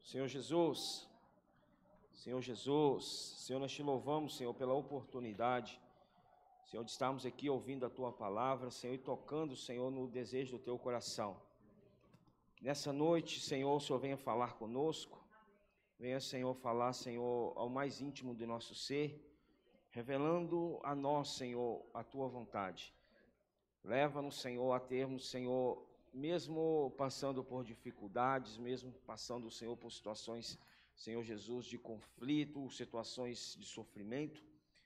Senhor Jesus, Senhor, nós te louvamos, Senhor, pela oportunidade, Senhor, de estarmos aqui ouvindo a Tua palavra, Senhor, e tocando, Senhor, no desejo do Teu coração. Nessa noite, Senhor, o Senhor venha falar conosco, venha, Senhor, falar, Senhor, ao mais íntimo do nosso ser, revelando a nós, Senhor, a Tua vontade. Leva-nos, Senhor, a termos, Senhor, mesmo passando por dificuldades, mesmo passando, Senhor, por situações, Senhor Jesus, de conflito, situações de sofrimento,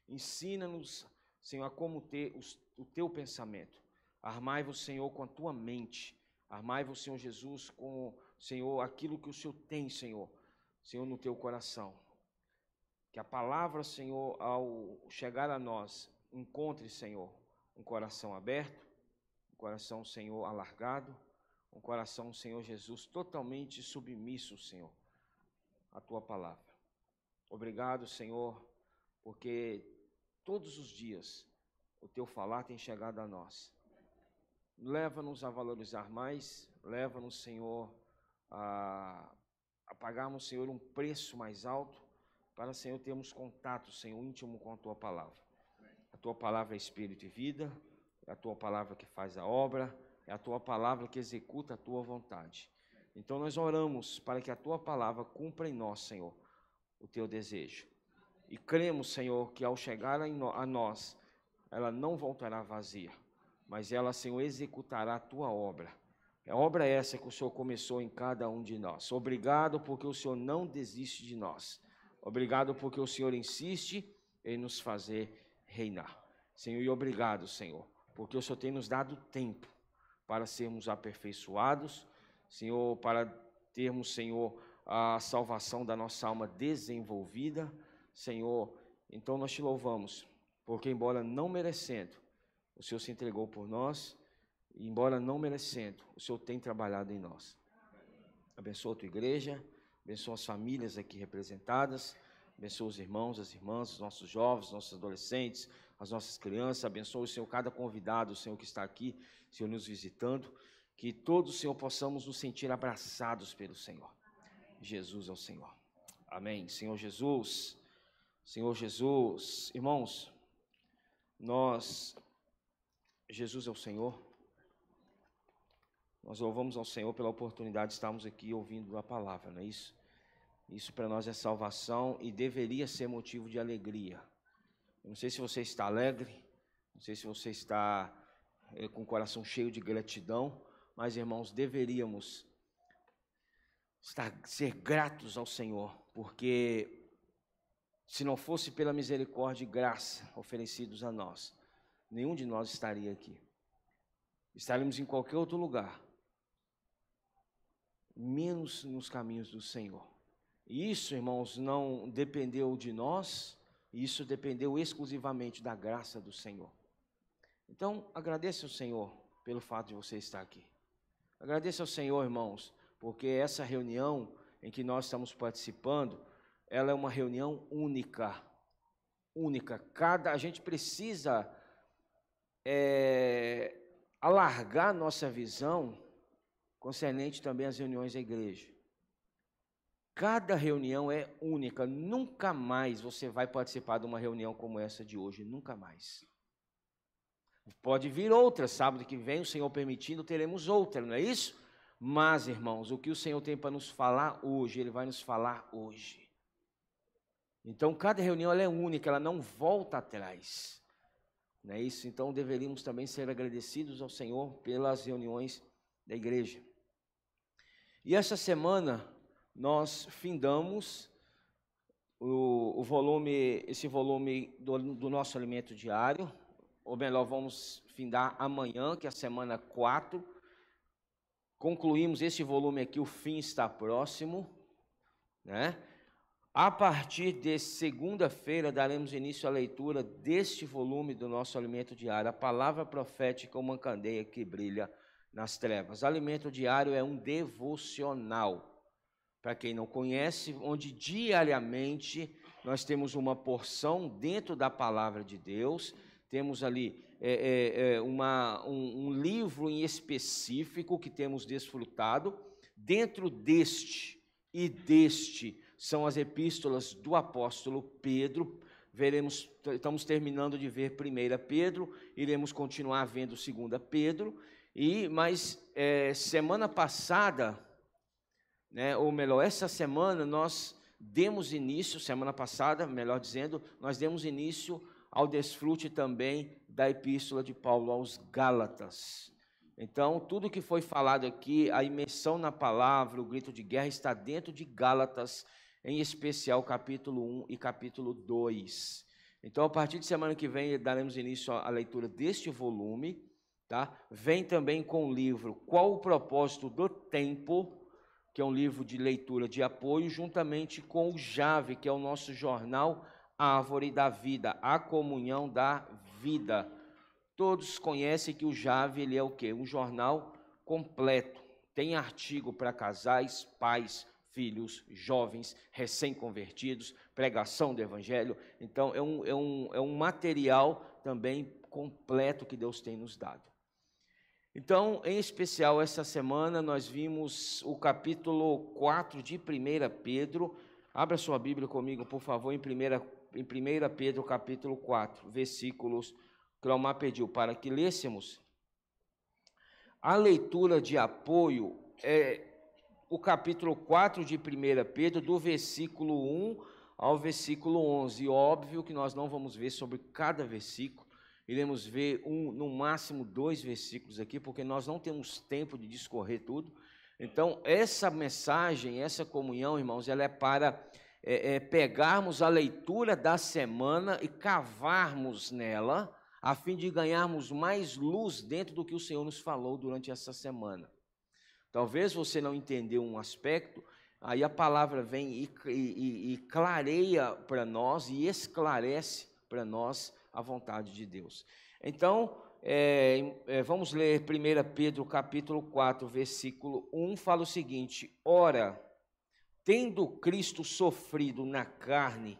ensina-nos, Senhor, a como ter o Teu pensamento. Armai-vos, Senhor, com a Tua mente. Armai-vos, Senhor Jesus, com, Senhor, aquilo que o Senhor tem, Senhor, no Teu coração. Que a palavra, Senhor, ao chegar a nós, encontre, Senhor, um coração aberto, um coração, Senhor, alargado, um coração, Senhor Jesus, totalmente submisso, Senhor, à Tua palavra. Obrigado, Senhor, porque todos os dias o Teu falar tem chegado a nós. Leva-nos a valorizar mais, leva-nos, Senhor, a pagarmos, Senhor, um preço mais alto, para, Senhor, termos contato, Senhor, íntimo com a Tua palavra. A Tua palavra é espírito e vida, é a Tua palavra que faz a obra, é a Tua palavra que executa a Tua vontade. Então nós oramos para que a Tua palavra cumpra em nós, Senhor, o Teu desejo. E cremos, Senhor, que ao chegar a nós, ela não voltará vazia, mas ela, Senhor, executará a Tua obra. A obra é essa que o Senhor começou em cada um de nós. Obrigado porque o Senhor não desiste de nós. Obrigado porque o Senhor insiste em nos fazer reinar. Senhor, e obrigado, Senhor, porque o Senhor tem nos dado tempo para sermos aperfeiçoados, Senhor, para termos, Senhor, a salvação da nossa alma desenvolvida, Senhor. Então nós te louvamos, porque embora não merecendo, o Senhor se entregou por nós, e embora não merecendo, o Senhor tem trabalhado em nós. Abençoa a Tua igreja, abençoa as famílias aqui representadas, abençoa os irmãos, as irmãs, os nossos jovens, os nossos adolescentes, as nossas crianças. Abençoa, Senhor, cada convidado, Senhor, que está aqui, Senhor, nos visitando. Que todos, Senhor, possamos nos sentir abraçados pelo Senhor. Jesus é o Senhor. Amém. Senhor Jesus, irmãos, Jesus é o Senhor. Nós louvamos ao Senhor pela oportunidade de estarmos aqui ouvindo a palavra, não é isso? Isso para nós é salvação e deveria ser motivo de alegria. Eu não sei se você está alegre, não sei se você está com o coração cheio de gratidão, mas, irmãos, deveríamos ser gratos ao Senhor, porque se não fosse pela misericórdia e graça oferecidos a nós, nenhum de nós estaria aqui. Estaríamos em qualquer outro lugar, menos nos caminhos do Senhor. E isso, irmãos, não dependeu de nós, isso dependeu exclusivamente da graça do Senhor. Então, agradeça ao Senhor pelo fato de você estar aqui. Agradeça ao Senhor, irmãos, porque essa reunião em que nós estamos participando, ela é uma reunião única. Única. A gente precisa alargar nossa visão concernente também às reuniões da igreja. Cada reunião é única. Nunca mais você vai participar de uma reunião como essa de hoje. Nunca mais. Pode vir outra, sábado que vem, o Senhor permitindo, teremos outra, não é isso? Mas, irmãos, o que o Senhor tem para nos falar hoje, Ele vai nos falar hoje. Então, cada reunião ela é única, ela não volta atrás. Não é isso? Então, deveríamos também ser agradecidos ao Senhor pelas reuniões da igreja. E essa semana, nós findamos esse volume do nosso alimento diário, ou melhor, vamos findar amanhã, que é a semana 4. Concluímos esse volume aqui, o fim está próximo, né? A partir de segunda-feira, daremos início à leitura deste volume do nosso alimento diário, a palavra profética, uma candeia que brilha nas trevas. Alimento diário é um devocional, para quem não conhece, onde diariamente nós temos uma porção dentro da palavra de Deus. Temos ali um livro em específico que temos desfrutado. Dentro deste, e deste são as epístolas do apóstolo Pedro. Estamos terminando de ver 1 Pedro, iremos continuar vendo 2 Pedro, mas semana passada, ou melhor, essa semana nós demos início, semana passada, melhor dizendo, nós demos início ao desfrute também da epístola de Paulo aos Gálatas. Então, tudo que foi falado aqui, a imersão na palavra, o grito de guerra, está dentro de Gálatas, em especial capítulo 1 e capítulo 2. Então, a partir de semana que vem, daremos início à leitura deste volume, tá? Vem também com o livro Qual o Propósito do Tempo, que é um livro de leitura de apoio, juntamente com o JAVE, que é o nosso jornal Árvore da Vida, a comunhão da vida. Todos conhecem que o JAVE, ele é o quê? Um jornal completo. Tem artigo para casais, pais, filhos, jovens, recém-convertidos, pregação do evangelho. Então, é um material também completo que Deus tem nos dado. Então, em especial, essa semana nós vimos o capítulo 4 de 1 Pedro. Abra sua Bíblia comigo, por favor, em 1 Pedro, capítulo 4, versículos que o Omar pediu para que lêssemos. A leitura de apoio é o capítulo 4 de 1 Pedro, do versículo 1 ao versículo 11. E óbvio que nós não vamos ver sobre cada versículo, iremos ver no máximo 2 versículos aqui, porque nós não temos tempo de discorrer tudo. Então, essa mensagem, essa comunhão, irmãos, ela é para pegarmos a leitura da semana e cavarmos nela, a fim de ganharmos mais luz dentro do que o Senhor nos falou durante essa semana. Talvez você não entendeu um aspecto, aí a palavra vem e clareia para nós e esclarece para nós a vontade de Deus. Então, vamos ler 1 Pedro capítulo 4, versículo 1, fala o seguinte: Ora, tendo Cristo sofrido na carne,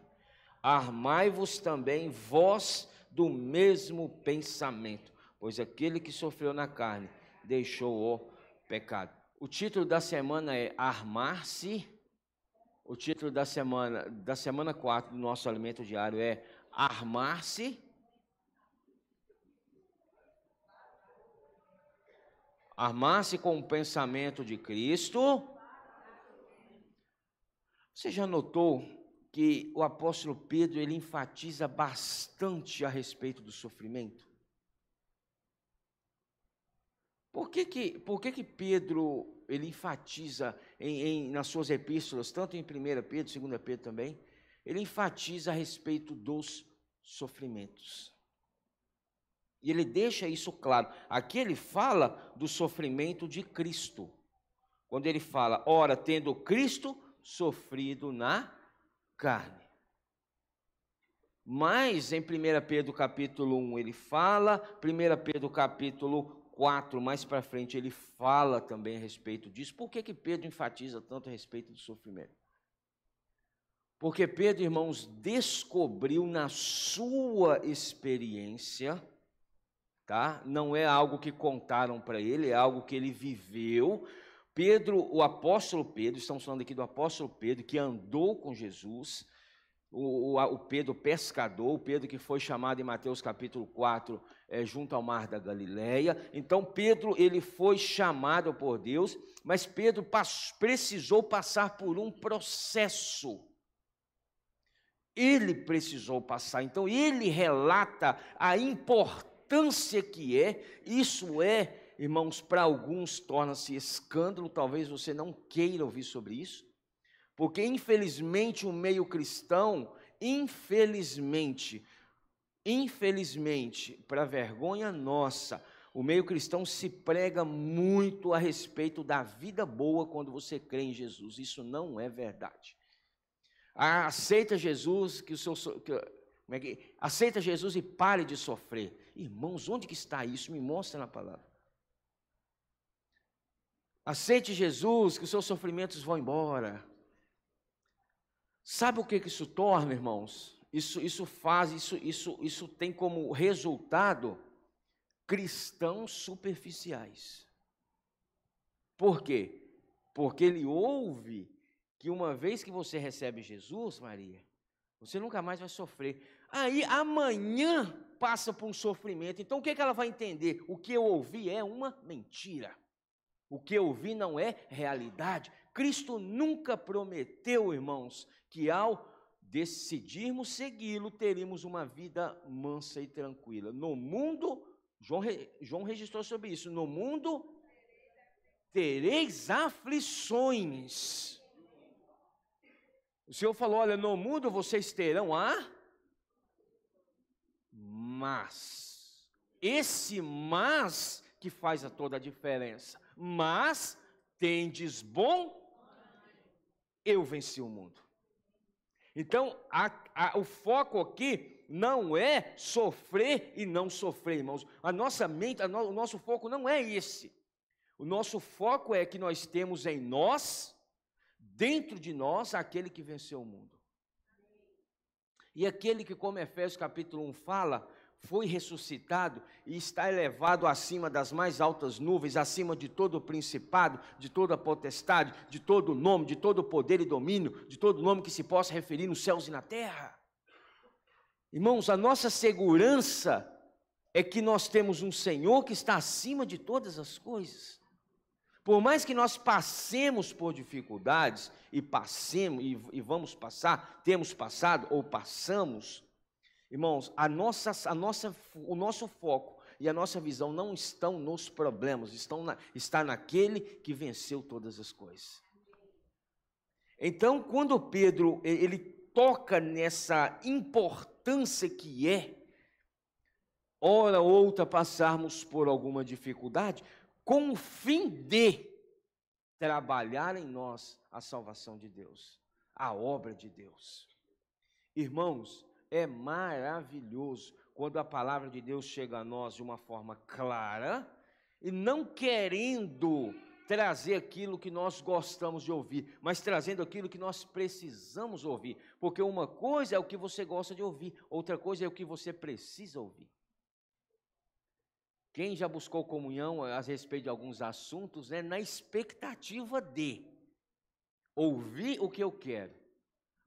armai-vos também vós do mesmo pensamento, pois aquele que sofreu na carne deixou o pecado. O título da semana é Armar-se. O título da semana 4 do nosso alimento diário é Armar-se. Armar-se com o pensamento de Cristo. Você já notou que o apóstolo Pedro, ele enfatiza bastante a respeito do sofrimento? Por que Pedro, ele enfatiza nas suas epístolas, tanto em 1 Pedro, 2 Pedro também, ele enfatiza a respeito dos sofrimentos. E ele deixa isso claro. Aqui ele fala do sofrimento de Cristo. Quando ele fala, ora, tendo Cristo sofrido na carne. Mas em 1 Pedro capítulo 1 ele fala, 1 Pedro capítulo 4, mais para frente, ele fala também a respeito disso. Por que Pedro enfatiza tanto a respeito do sofrimento? Porque Pedro, irmãos, descobriu na sua experiência, tá? Não é algo que contaram para ele, é algo que ele viveu. Pedro, o apóstolo Pedro, estamos falando aqui do apóstolo Pedro, que andou com Jesus, o Pedro pescador, o Pedro que foi chamado em Mateus capítulo 4, junto ao mar da Galileia. Então Pedro, ele foi chamado por Deus, mas Pedro precisou passar por um processo. Ele precisou passar, então ele relata a importância que isso irmãos, para alguns torna-se escândalo, talvez você não queira ouvir sobre isso, porque infelizmente o meio cristão, infelizmente, para vergonha nossa, o meio cristão se prega muito a respeito da vida boa quando você crê em Jesus. Isso não é verdade. Aceita Jesus, aceita Jesus e pare de sofrer. Irmãos, onde que está isso? Me mostra na palavra. Aceite Jesus, que os seus sofrimentos vão embora. Sabe o que isso torna, irmãos? Isso tem como resultado cristãos superficiais. Por quê? Porque ele ouve que uma vez que você recebe Jesus, Maria, você nunca mais vai sofrer. Aí amanhã passa por um sofrimento. Então o que ela vai entender? O que eu ouvi é uma mentira. O que eu ouvi não é realidade. Cristo nunca prometeu, irmãos, que ao decidirmos segui-lo, teríamos uma vida mansa e tranquila. No mundo, João registrou sobre isso, no mundo tereis aflições. O Senhor falou, olha, no mundo vocês terão mas. Esse mas que faz toda a diferença. Mas tendes bom, eu venci o mundo. Então, o foco aqui não é sofrer e não sofrer, irmãos. A nossa mente, o nosso foco não é esse. O nosso foco é que nós temos em nós, dentro de nós, aquele que venceu o mundo. E aquele que, como Efésios capítulo 1 fala, foi ressuscitado e está elevado acima das mais altas nuvens, acima de todo o principado, de toda a potestade, de todo o nome, de todo o poder e domínio, de todo nome que se possa referir nos céus e na terra. Irmãos, a nossa segurança é que nós temos um Senhor que está acima de todas as coisas. Por mais que nós passemos por dificuldades, e vamos passar, temos passado ou passamos, irmãos, o nosso foco e a nossa visão não estão nos problemas, está naquele que venceu todas as coisas. Então, quando Pedro ele toca nessa importância que é, hora ou outra passarmos por alguma dificuldade, com o fim de trabalhar em nós a salvação de Deus, a obra de Deus. Irmãos, é maravilhoso quando a palavra de Deus chega a nós de uma forma clara e não querendo trazer aquilo que nós gostamos de ouvir, mas trazendo aquilo que nós precisamos ouvir, porque uma coisa é o que você gosta de ouvir, outra coisa é o que você precisa ouvir. Quem já buscou comunhão a respeito de alguns assuntos, né, na expectativa de ouvir o que eu quero,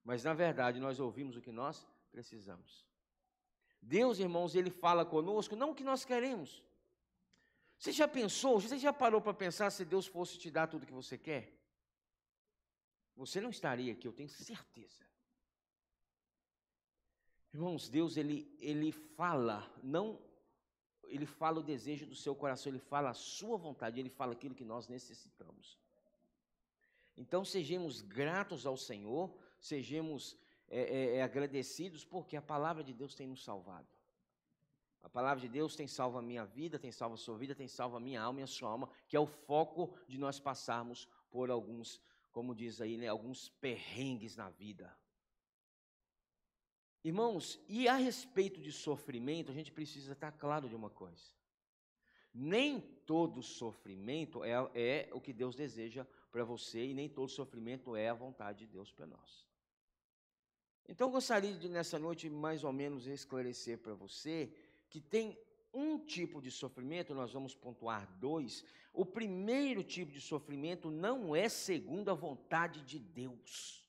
mas na verdade nós ouvimos o que nós precisamos. Deus, irmãos, Ele fala conosco, não o que nós queremos. Você já pensou, você já parou para pensar se Deus fosse te dar tudo o que você quer? Você não estaria aqui, eu tenho certeza. Irmãos, Deus, Ele fala, Ele fala o desejo do seu coração, Ele fala a sua vontade, Ele fala aquilo que nós necessitamos. Então, sejamos gratos ao Senhor, sejamos agradecidos, porque a palavra de Deus tem nos salvado. A palavra de Deus tem salvo a minha vida, tem salvo a sua vida, tem salvo a minha alma e a sua alma, que é o foco de nós passarmos por alguns, como diz aí, né, alguns perrengues na vida. Irmãos, e a respeito de sofrimento, a gente precisa estar claro de uma coisa. Nem todo sofrimento é o que Deus deseja para você, e nem todo sofrimento é a vontade de Deus para nós. Então, eu gostaria de, nessa noite, mais ou menos esclarecer para você que tem um tipo de sofrimento, nós vamos pontuar 2. O primeiro tipo de sofrimento não é segundo a vontade de Deus.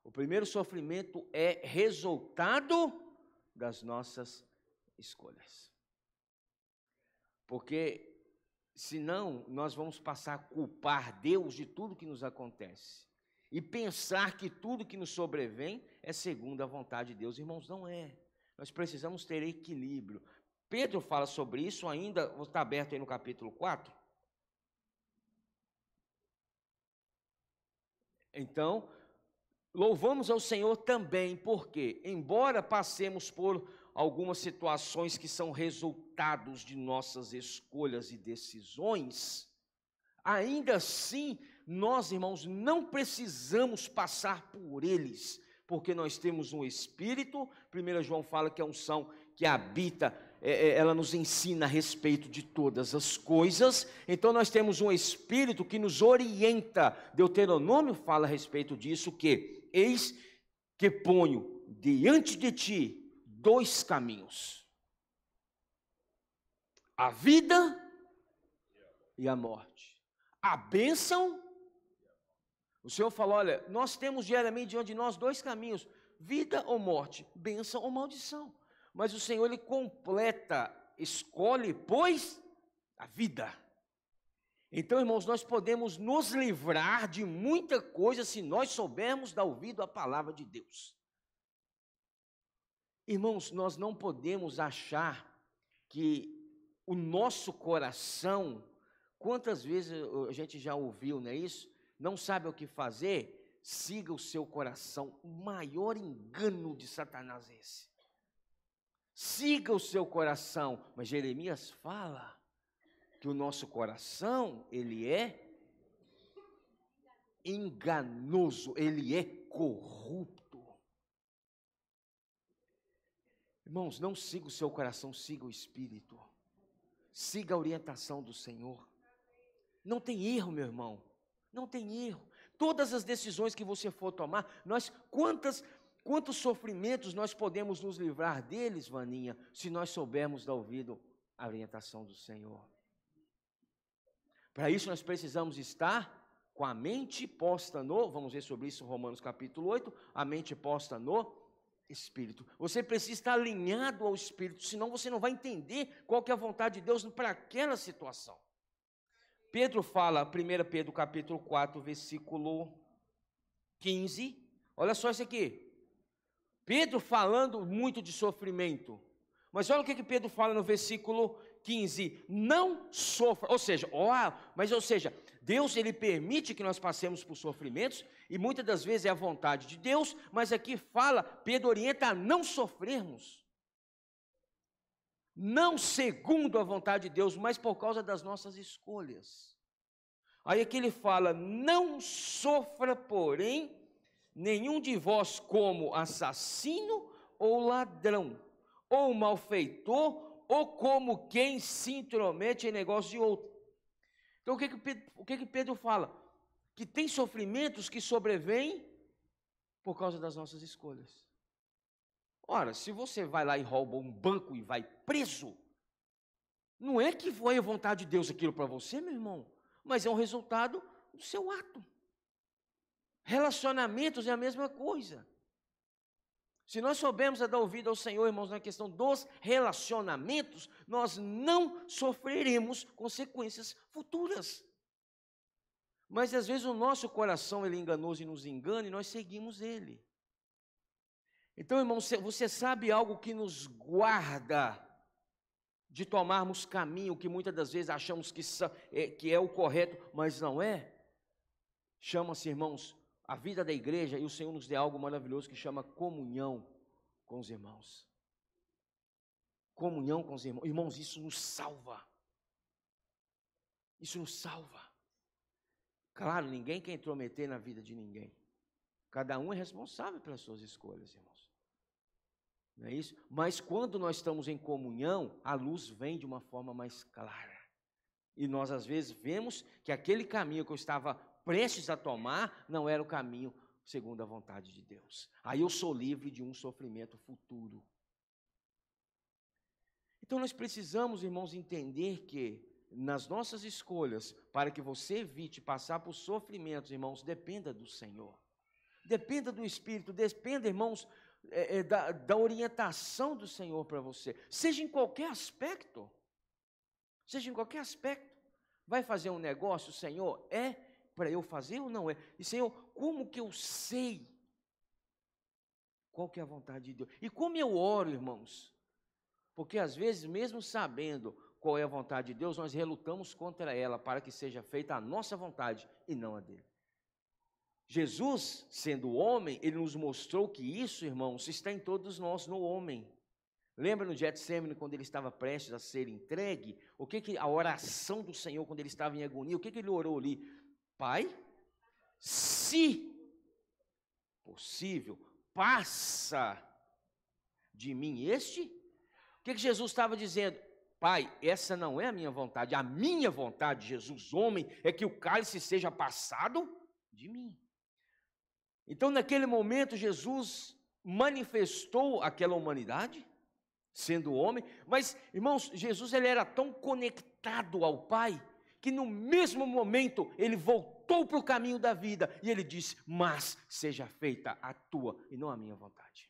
O primeiro sofrimento é resultado das nossas escolhas. Porque, senão, nós vamos passar a culpar Deus de tudo que nos acontece. E pensar que tudo que nos sobrevém é segundo a vontade de Deus. Irmãos, não é. Nós precisamos ter equilíbrio. Pedro fala sobre isso ainda, está aberto aí no capítulo 4. Então, louvamos ao Senhor também, porque, embora passemos por algumas situações que são resultados de nossas escolhas e decisões, ainda assim, nós, irmãos, não precisamos passar por eles, porque nós temos um Espírito. 1 João fala que a unção que habita, ela nos ensina a respeito de todas as coisas. Então nós temos um Espírito que nos orienta. Deuteronômio fala a respeito disso, que eis que ponho diante de ti 2 caminhos: a vida e a morte, a bênção O Senhor falou, olha, nós temos diariamente diante de nós dois caminhos, vida ou morte, bênção ou maldição. Mas o Senhor, Ele completa, escolhe, pois, a vida. Então, irmãos, nós podemos nos livrar de muita coisa se nós soubermos dar ouvido à palavra de Deus. Irmãos, nós não podemos achar que o nosso coração, quantas vezes a gente já ouviu, não é isso? Não sabe o que fazer, siga o seu coração. O maior engano de Satanás é esse. Siga o seu coração. Mas Jeremias fala que o nosso coração, ele é enganoso, ele é corrupto. Irmãos, não siga o seu coração, siga o Espírito. Siga a orientação do Senhor. Não tem erro, meu irmão. Não tem erro. Todas as decisões que você for tomar, quantos sofrimentos nós podemos nos livrar deles, Vaninha, se nós soubermos dar ouvido à orientação do Senhor. Para isso nós precisamos estar com a mente posta no, vamos ver sobre isso em Romanos capítulo 8, a mente posta no Espírito. Você precisa estar alinhado ao Espírito, senão você não vai entender qual que é a vontade de Deus para aquela situação. Pedro fala, 1 Pedro capítulo 4, versículo 15, olha só isso aqui. Pedro falando muito de sofrimento, mas olha o que Pedro fala no versículo 15, não sofra, ou seja, Deus ele permite que nós passemos por sofrimentos, e muitas das vezes é a vontade de Deus, mas aqui fala, Pedro orienta a não sofrermos, não segundo a vontade de Deus, mas por causa das nossas escolhas. Aí aqui ele fala, não sofra, porém, nenhum de vós como assassino ou ladrão, ou malfeitor, ou como quem se intromete em negócio de outro. Então o que Pedro fala? Que tem sofrimentos que sobrevêm por causa das nossas escolhas. Ora, se você vai lá e rouba um banco e vai preso, não é que foi a vontade de Deus aquilo para você, meu irmão, mas é um resultado do seu ato. Relacionamentos é a mesma coisa. Se nós soubermos a dar ouvido ao Senhor, irmãos, na questão dos relacionamentos, nós não sofreremos consequências futuras. Mas às vezes o nosso coração ele é enganoso e nos engana e nós seguimos ele. Então, irmão, você sabe algo que nos guarda de tomarmos caminho que muitas das vezes achamos que é o correto, mas não é? Chama-se, irmãos, a vida da igreja, e o Senhor nos deu algo maravilhoso que chama comunhão com os irmãos. Comunhão com os irmãos. Irmãos, isso nos salva. Isso nos salva. Claro, ninguém quer intrometer na vida de ninguém. Cada um é responsável pelas suas escolhas, irmãos. Não é isso? Mas quando nós estamos em comunhão, a luz vem de uma forma mais clara. E nós, às vezes, vemos que aquele caminho que eu estava prestes a tomar não era o caminho segundo a vontade de Deus. Aí eu sou livre de um sofrimento futuro. Então nós precisamos, irmãos, entender que nas nossas escolhas, para que você evite passar por sofrimentos, irmãos, dependa do Senhor. Dependa do Espírito, dependa, irmãos, da orientação do Senhor para você. Seja em qualquer aspecto. Seja em qualquer aspecto. Vai fazer um negócio, Senhor, é para eu fazer ou não é? E Senhor, como que eu sei qual que é a vontade de Deus? E como eu oro, irmãos? Porque às vezes, mesmo sabendo qual é a vontade de Deus, nós relutamos contra ela para que seja feita a nossa vontade e não a dele. Jesus, sendo homem, ele nos mostrou que isso, irmãos, está em todos nós, no homem. Lembra no Getsemane, quando ele estava prestes a ser entregue? A oração do Senhor, quando ele estava em agonia, o que ele orou ali? Pai, se possível, passa de mim este. O que Jesus estava dizendo? Pai, essa não é a minha vontade, Jesus, homem, é que o cálice seja passado de mim. Então, naquele momento, Jesus manifestou aquela humanidade, sendo homem, mas, irmãos, Jesus ele era tão conectado ao Pai, que no mesmo momento ele voltou para o caminho da vida e ele disse: mas seja feita a tua e não a minha vontade.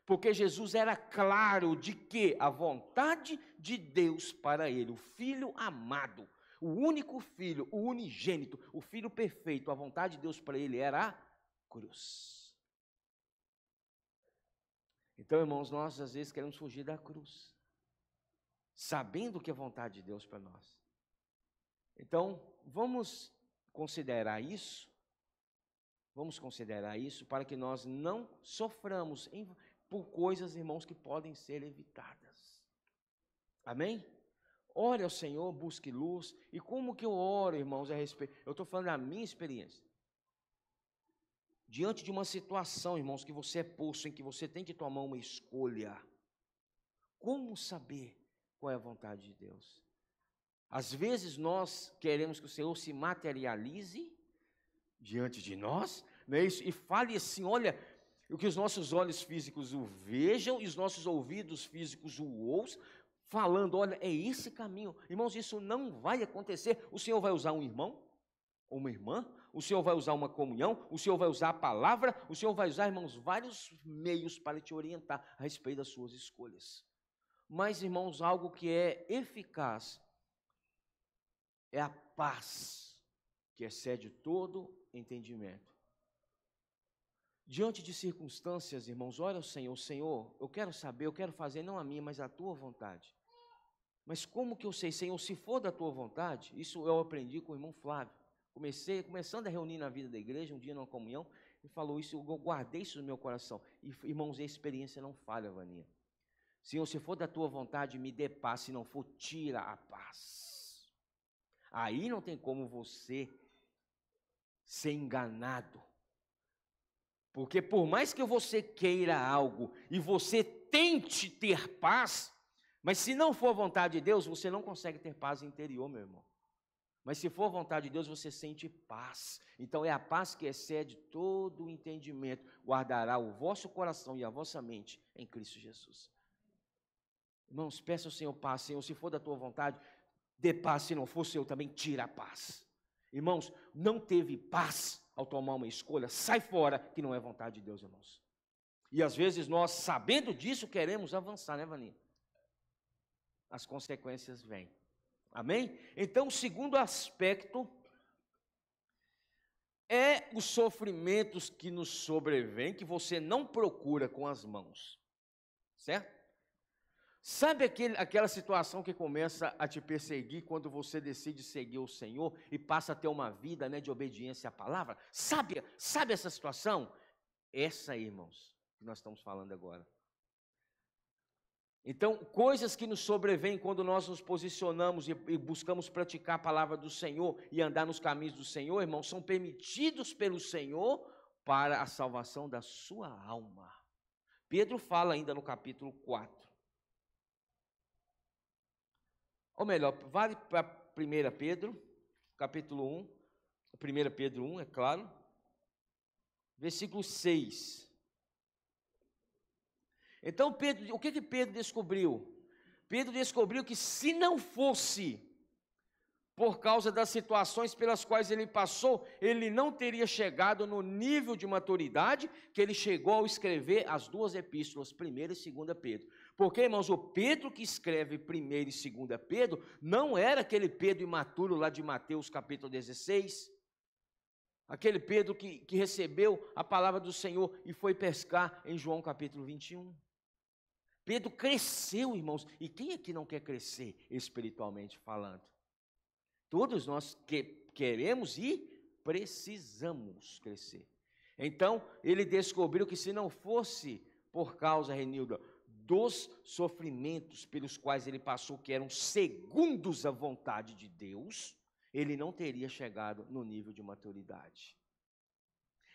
Porque Jesus era claro de que a vontade de Deus para ele, o Filho amado, o único Filho, o unigênito, o Filho perfeito, a vontade de Deus para ele era a cruz. Então, irmãos, nós às vezes queremos fugir da cruz, sabendo que é a vontade de Deus para nós. Então, vamos considerar isso para que nós não soframos por coisas, irmãos, que podem ser evitadas. Amém? Ore ao Senhor, busque luz. E como que eu oro, irmãos, a respeito? Eu estou falando da minha experiência. Diante de uma situação, irmãos, que você é posto, em que você tem que tomar uma escolha, como saber qual é a vontade de Deus? Às vezes nós queremos que o Senhor se materialize diante de nós, não é isso? E fale assim, olha, o que os nossos olhos físicos o vejam e os nossos ouvidos físicos o ouçam, falando, olha, é esse caminho. Irmãos, isso não vai acontecer. O Senhor vai usar um irmão, ou uma irmã, o Senhor vai usar uma comunhão, o Senhor vai usar a palavra, o Senhor vai usar, irmãos, vários meios para te orientar a respeito das suas escolhas. Mas, irmãos, algo que é eficaz é a paz que excede todo entendimento. Diante de circunstâncias, irmãos, olha ao Senhor, Senhor, eu quero saber, eu quero fazer não a minha, mas a tua vontade. Mas como que eu sei, Senhor, se for da tua vontade? Isso eu aprendi com o irmão Flávio. Começando a reunir na vida da igreja, um dia numa comunhão, ele falou isso, eu guardei isso no meu coração. E, irmãos, a experiência não falha, Vaninha. Senhor, se for da tua vontade, me dê paz, se não for, tira a paz. Aí não tem como você ser enganado. Porque por mais que você queira algo e você tente ter paz, mas se não for a vontade de Deus, você não consegue ter paz interior, meu irmão. Mas se for a vontade de Deus, você sente paz. Então é a paz que excede todo o entendimento. Guardará o vosso coração e a vossa mente em Cristo Jesus. Irmãos, peça ao Senhor paz. Senhor, se for da tua vontade, dê paz. Se não for, Senhor, também tira a paz. Irmãos, não teve paz ao tomar uma escolha, sai fora, que não é vontade de Deus, irmãos. E às vezes nós, sabendo disso, queremos avançar, né, Vaninha? As consequências vêm. Amém? Então, o segundo aspecto é os sofrimentos que nos sobrevêm, que você não procura com as mãos. Certo? Sabe aquela situação que começa a te perseguir quando você decide seguir o Senhor e passa a ter uma vida, né, de obediência à palavra? Sabe essa situação? Essa aí, irmãos, que nós estamos falando agora. Então, coisas que nos sobrevêm quando nós nos posicionamos e buscamos praticar a palavra do Senhor e andar nos caminhos do Senhor, irmãos, são permitidos pelo Senhor para a salvação da sua alma. Pedro fala ainda no capítulo 4. Ou melhor, vale para 1 Pedro, capítulo 1, 1 Pedro 1, é claro, versículo 6. Então, Pedro, o que Pedro descobriu? Pedro descobriu que se não fosse por causa das situações pelas quais ele passou, ele não teria chegado no nível de maturidade que ele chegou ao escrever as duas epístolas, 1 e 2 Pedro. Porque, irmãos, o Pedro que escreve 1 e 2 Pedro não era aquele Pedro imaturo lá de Mateus capítulo 16, aquele Pedro que recebeu a palavra do Senhor e foi pescar em João capítulo 21. Pedro cresceu, irmãos, e quem aqui não quer crescer espiritualmente falando? Todos nós queremos e precisamos crescer. Então, ele descobriu que se não fosse por causa, Renilda, dos sofrimentos pelos quais ele passou, que eram segundos à vontade de Deus, ele não teria chegado no nível de maturidade.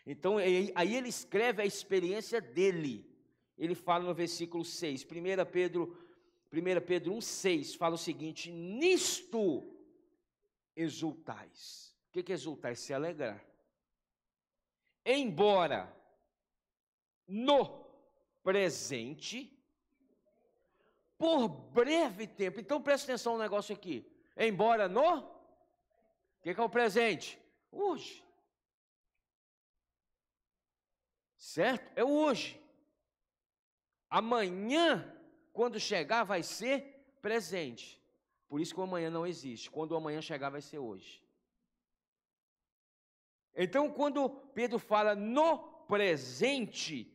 Então, aí ele escreve a experiência dele. Ele fala no versículo 6, 1 Pedro 1,6, fala o seguinte: nisto exultais. O que é exultar? É se alegrar. Embora no presente, por breve tempo. Então presta atenção no negócio aqui. embora no... O que é o presente? Hoje. Certo? É hoje. Amanhã, quando chegar, vai ser presente. Por isso que o amanhã não existe. Quando o amanhã chegar, vai ser hoje. Então, quando Pedro fala no presente,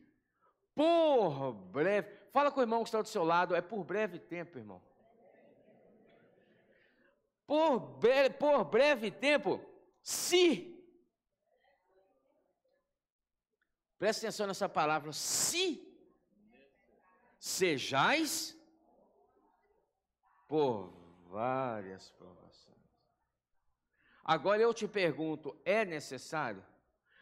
por breve... Fala com o irmão que está do seu lado, é por breve tempo, irmão. Por breve tempo, se... Presta atenção nessa palavra, se sejais por várias provações. Agora eu te pergunto, é necessário?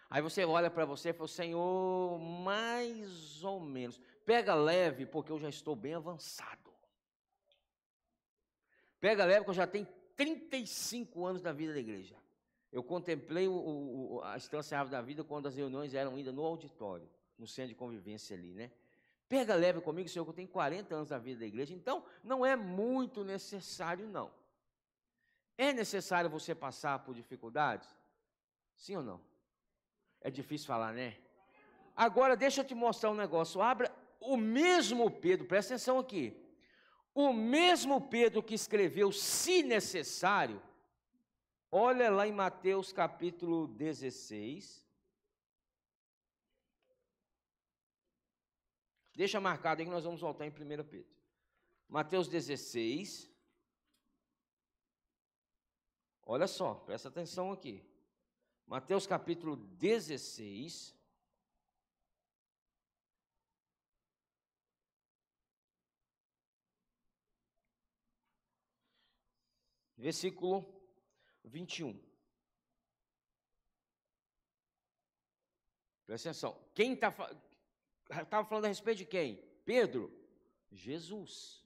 Aí você olha para você e fala, Senhor, mais ou menos. Pega leve, porque eu já estou bem avançado. Pega leve, porque eu já tenho 35 anos da vida da igreja. Eu contemplei a Estância Árvore da Vida quando as reuniões eram ainda no auditório, no centro de convivência ali, né? Pega leve comigo, Senhor, que eu tenho 40 anos da vida da igreja, então não é muito necessário, não. É necessário você passar por dificuldades? Sim ou não? É difícil falar, né? Agora, deixa eu te mostrar um negócio. Abra o mesmo Pedro, presta atenção aqui. O mesmo Pedro que escreveu, se necessário, olha lá em Mateus capítulo 16. Deixa marcado aí que nós vamos voltar em 1 Pedro. Mateus 16. Olha só, presta atenção aqui. Mateus capítulo 16. Versículo 21. Presta atenção. Quem estava falando a respeito de quem? Pedro? Jesus.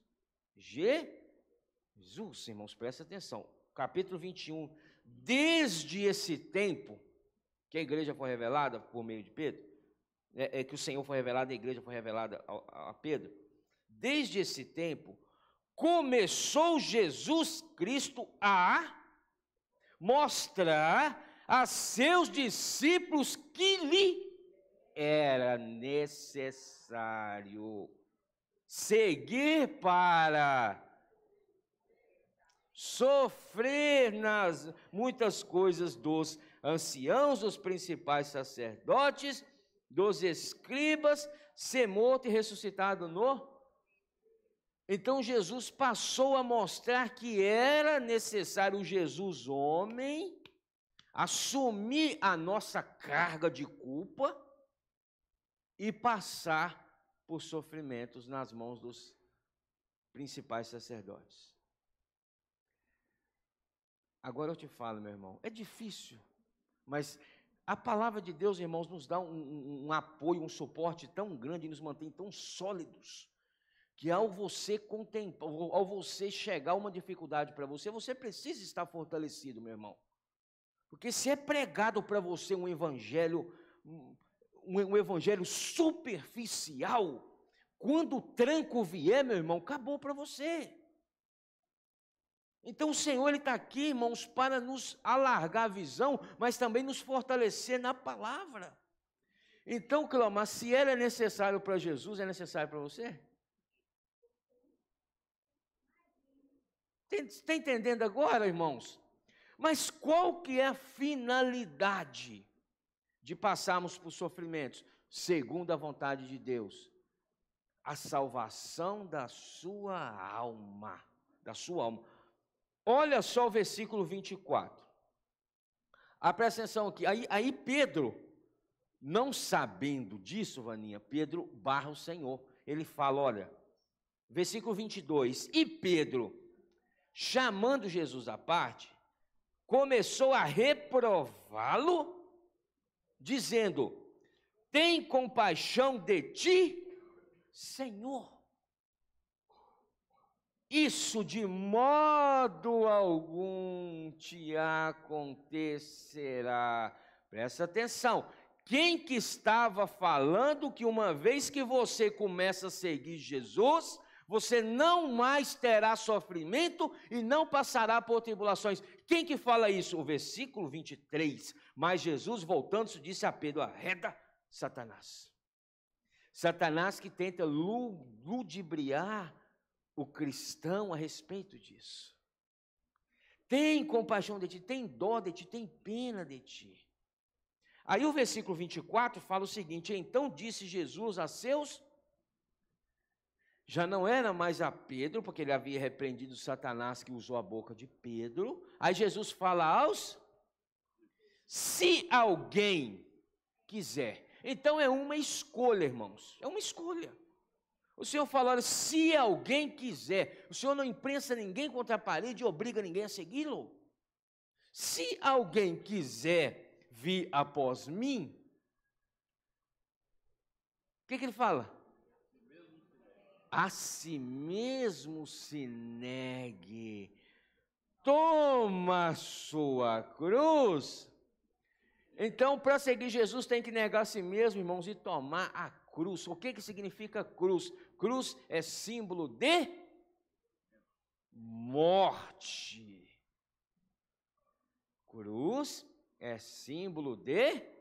Jesus, irmãos, presta atenção. Capítulo 21. Desde esse tempo que a igreja foi revelada por meio de Pedro, que o Senhor foi revelado, a igreja foi revelada a Pedro, desde esse tempo, começou Jesus Cristo a mostrar a seus discípulos que lhe era necessário seguir para sofrer nas muitas coisas dos anciãos, dos principais sacerdotes, dos escribas, ser morto e ressuscitado no... Então Jesus passou a mostrar que era necessário o Jesus homem assumir a nossa carga de culpa e passar por sofrimentos nas mãos dos principais sacerdotes. Agora eu te falo, meu irmão, é difícil, mas a palavra de Deus, irmãos, nos dá um apoio, um suporte tão grande e nos mantém tão sólidos, que ao você contemplar, ao você chegar a uma dificuldade para você, você precisa estar fortalecido, meu irmão. Porque se é pregado para você um evangelho superficial, quando o tranco vier, meu irmão, acabou para você. Então o Senhor, Ele está aqui, irmãos, para nos alargar a visão, mas também nos fortalecer na palavra. Então, Cleomar, se ela é necessário para Jesus, é necessário para você? Está entendendo agora, irmãos? Mas qual que é a finalidade de passarmos por sofrimentos? Segundo a vontade de Deus, a salvação da sua alma, Olha só o versículo 24. Presta atenção aqui. Aí Pedro, não sabendo disso, Vaninha, Pedro barra o Senhor. Ele fala, olha, versículo 22. E Pedro, chamando Jesus à parte, começou a reprová-lo, dizendo, tem compaixão de ti, Senhor. Isso de modo algum te acontecerá. Presta atenção. Quem que estava falando que uma vez que você começa a seguir Jesus, Você não mais terá sofrimento e não passará por tribulações. Quem que fala isso? O versículo 23. Mas Jesus, voltando-se, disse a Pedro: arreda, Satanás. Satanás que tenta ludibriar o cristão a respeito disso. Tem compaixão de ti, tem dó de ti, tem pena de ti. Aí o versículo 24 fala o seguinte: então disse Jesus a seus, já não era mais a Pedro, porque ele havia repreendido Satanás que usou a boca de Pedro. Aí Jesus fala aos, se alguém quiser. Então é uma escolha, irmãos, é uma escolha. O Senhor falou, se alguém quiser. O Senhor não imprensa ninguém contra a parede e obriga ninguém a segui-lo. Se alguém quiser vir após mim, o que ele fala? A si mesmo se negue, toma a sua cruz. Então, para seguir Jesus, tem que negar a si mesmo, irmãos, e tomar a cruz. O que significa cruz? Cruz é símbolo de morte. Cruz é símbolo de...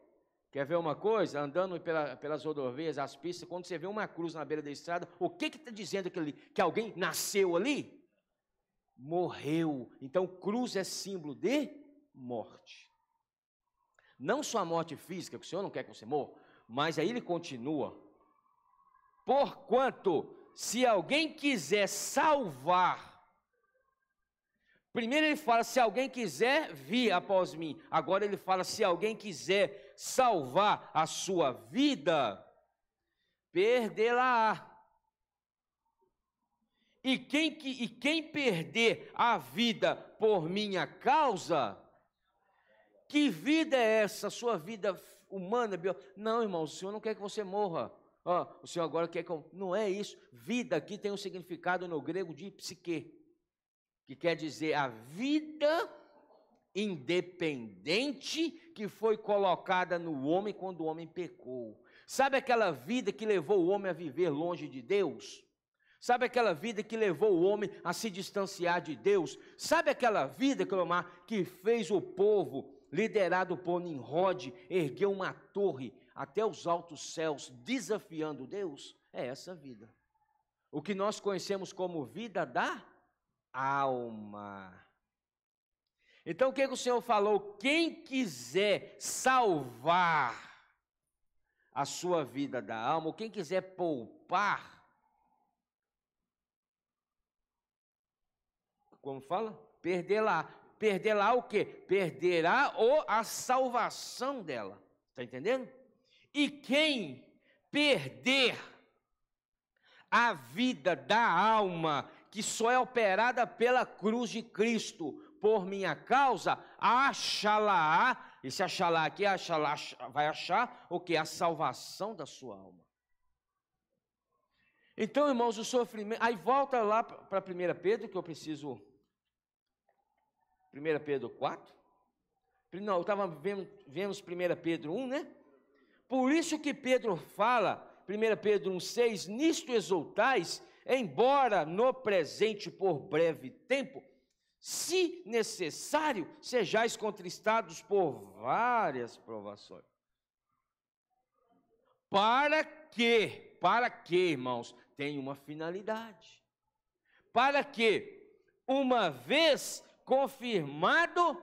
Quer ver uma coisa? Andando pelas rodovias, as pistas, quando você vê uma cruz na beira da estrada, o que está dizendo que alguém nasceu ali? Morreu. Então, cruz é símbolo de morte. Não só a morte física, que o Senhor não quer que você morra, mas aí ele continua. Porquanto, se alguém quiser salvar... Primeiro ele fala, se alguém quiser vir após mim. Agora ele fala, se alguém quiser salvar a sua vida, perdê-la-á. E quem perder a vida por minha causa, que vida é essa? Sua vida humana? Não, irmão, o Senhor não quer que você morra. O Senhor agora quer que... Não é isso. Vida aqui tem um significado no grego de psique, que quer dizer a vida independente que foi colocada no homem quando o homem pecou. Sabe aquela vida que levou o homem a viver longe de Deus? Sabe aquela vida que levou o homem a se distanciar de Deus? Sabe aquela vida, que fez o povo, liderado por Nimrod, erguer uma torre até os altos céus, desafiando Deus? É essa vida. O que nós conhecemos como vida da alma. Então o que o Senhor falou? Quem quiser salvar a sua vida da alma, ou quem quiser poupar, como fala? Perderá. Perderá o quê? Perderá a salvação dela. Está entendendo? E quem perder a vida da alma, que só é operada pela cruz de Cristo, por minha causa, achará, e se achará aqui, vai achar o que? A salvação da sua alma. Então, irmãos, o sofrimento, aí volta lá para 1 Pedro, que eu preciso, 1 Pedro 4, não, eu estava vendo 1 Pedro 1, né? Por isso que Pedro fala, 1 Pedro 1,6, nisto exultais, embora no presente por breve tempo, se necessário, sejais contristados por várias provações. Para que, irmãos, tem uma finalidade. Para que, uma vez confirmado,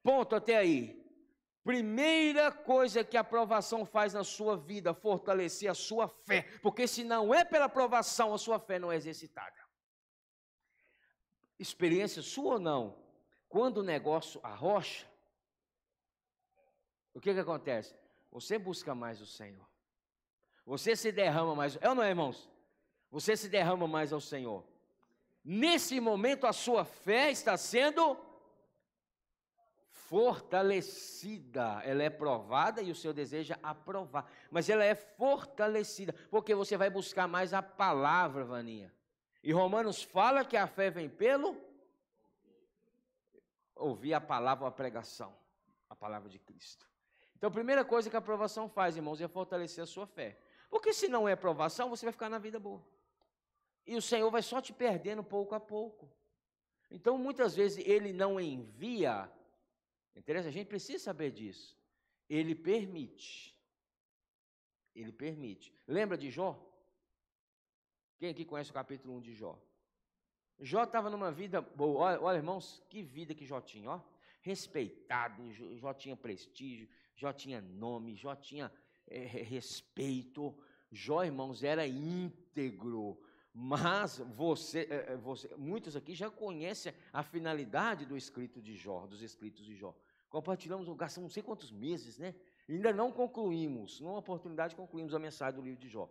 ponto até aí. Primeira coisa que a provação faz na sua vida, fortalecer a sua fé. Porque se não é pela provação, a sua fé não é exercitada. Experiência sua ou não? Quando o negócio arrocha, o que acontece? Você busca mais o Senhor. Você se derrama mais. É ou não é, irmãos? Você se derrama mais ao Senhor. Nesse momento, a sua fé está sendo fortalecida. Ela é provada e o Senhor deseja aprovar. Mas ela é fortalecida, porque você vai buscar mais a palavra, Vaninha. E Romanos fala que a fé vem pelo ouvir a palavra ou a pregação, a palavra de Cristo. Então, a primeira coisa que a provação faz, irmãos, é fortalecer a sua fé. Porque se não é provação, você vai ficar na vida boa. E o Senhor vai só te perdendo pouco a pouco. Então, muitas vezes, Ele não envia. Interessa? A gente precisa saber disso. Ele permite. Ele permite. Lembra de Jó? Quem aqui conhece o capítulo 1 de Jó? Jó estava numa vida boa. Olha, olha, irmãos, que vida que Jó tinha, ó. Respeitado, Jó tinha prestígio, Jó tinha nome, Jó tinha respeito. Jó, irmãos, era íntegro. Mas muitos aqui já conhecem a finalidade do escrito de Jó, dos escritos de Jó. Compartilhamos, gastamos não sei quantos meses, né? Ainda não concluímos, numa oportunidade concluímos a mensagem do livro de Jó.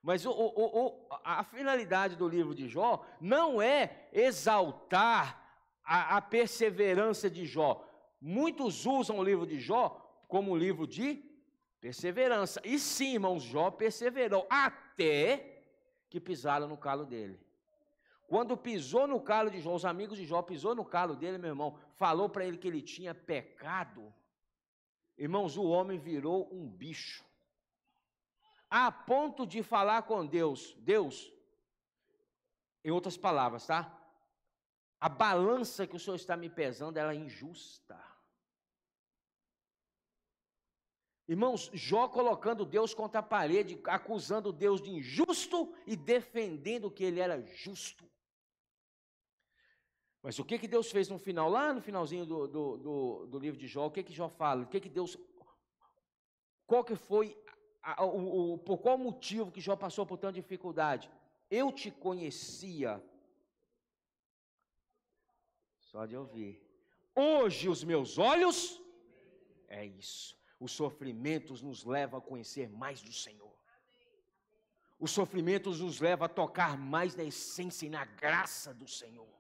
Mas a finalidade do livro de Jó não é exaltar a perseverança de Jó. Muitos usam o livro de Jó como um livro de perseverança. E sim, irmãos, Jó perseverou até que pisaram no calo dele. Quando pisou no calo de Jó, os amigos de Jó pisou no calo dele, meu irmão, falou para ele que ele tinha pecado. Irmãos, o homem virou um bicho. A ponto de falar com Deus, em outras palavras, tá? A balança que o Senhor está me pesando, ela é injusta. Irmãos, Jó colocando Deus contra a parede, acusando Deus de injusto e defendendo que ele era justo. Mas o que Deus fez no final, lá no finalzinho do livro de Jó, o que Jó fala? Qual que foi, por qual motivo que Jó passou por tanta dificuldade? Eu te conhecia, só de ouvir. Hoje os meus olhos, é isso. Os sofrimentos nos levam a conhecer mais do Senhor. Os sofrimentos nos levam a tocar mais na essência e na graça do Senhor.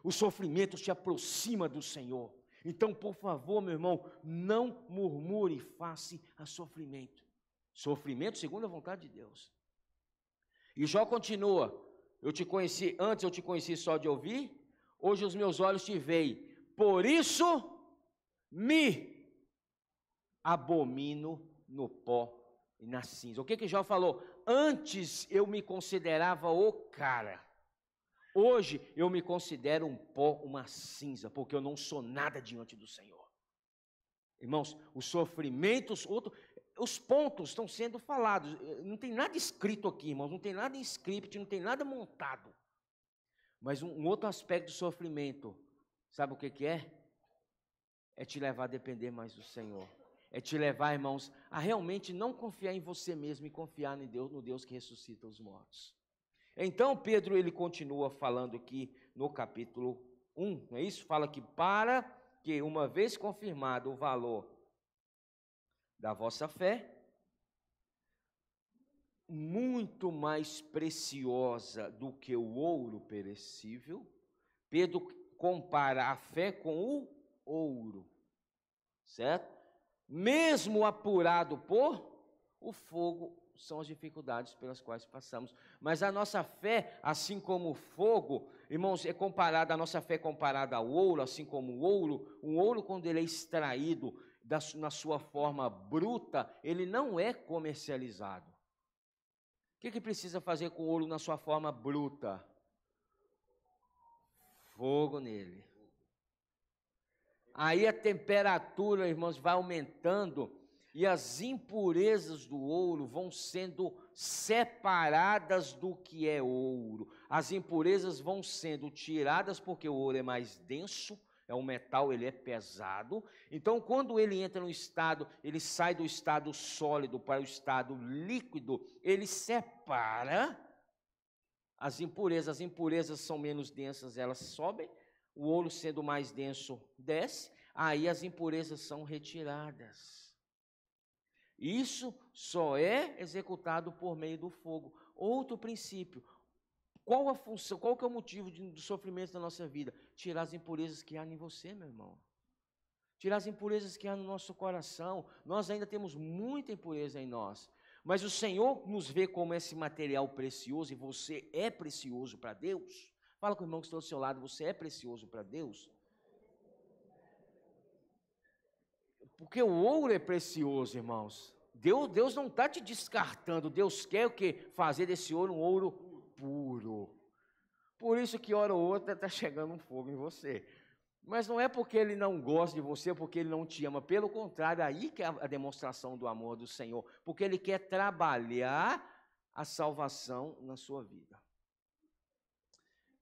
Os sofrimentos te aproximam do Senhor. Então, por favor, meu irmão, não murmure face a sofrimento. Sofrimento segundo a vontade de Deus. E Jó continua. Antes eu te conheci só de ouvir, hoje os meus olhos te veem. Por isso me abomino no pó e na cinza. O que Jó falou? Antes eu me considerava o cara. Hoje eu me considero um pó, uma cinza, porque eu não sou nada diante do Senhor. Irmãos, os sofrimentos, os pontos estão sendo falados. Não tem nada escrito aqui, irmãos, não tem nada em script, não tem nada montado. Mas um outro aspecto do sofrimento, sabe o que é? É te levar a depender mais do Senhor. É te levar, irmãos, a realmente não confiar em você mesmo e confiar no Deus que ressuscita os mortos. Então, Pedro, ele continua falando aqui no capítulo 1, não é isso? Fala que para que, uma vez confirmado o valor da vossa fé, muito mais preciosa do que o ouro perecível, Pedro compara a fé com o ouro, certo? Mesmo apurado por o fogo, são as dificuldades pelas quais passamos. Mas a nossa fé, assim como o fogo, irmãos, a nossa fé é comparada ao ouro, assim como o ouro quando ele é extraído na sua forma bruta, ele não é comercializado. O que precisa fazer com o ouro na sua forma bruta? Fogo nele. Aí a temperatura, irmãos, vai aumentando e as impurezas do ouro vão sendo separadas do que é ouro. As impurezas vão sendo tiradas porque o ouro é mais denso, é um metal, ele é pesado. Então, quando ele entra no estado, ele sai do estado sólido para o estado líquido, ele separa as impurezas. As impurezas são menos densas, elas sobem. O ouro sendo mais denso, desce, aí as impurezas são retiradas. Isso só é executado por meio do fogo. Outro princípio, qual a função, qual que é o motivo do sofrimento da nossa vida? Tirar as impurezas que há em você, meu irmão. Tirar as impurezas que há no nosso coração. Nós ainda temos muita impureza em nós. Mas o Senhor nos vê como esse material precioso, e você é precioso para Deus. Fala com o irmão que está ao seu lado, você é precioso para Deus? Porque o ouro é precioso, irmãos. Deus não está te descartando. Deus quer o quê? Fazer desse ouro um ouro puro. Por isso que hora ou outra está chegando um fogo em você. Mas não é porque ele não gosta de você, porque ele não te ama. Pelo contrário, aí que é a demonstração do amor do Senhor. Porque ele quer trabalhar a salvação na sua vida.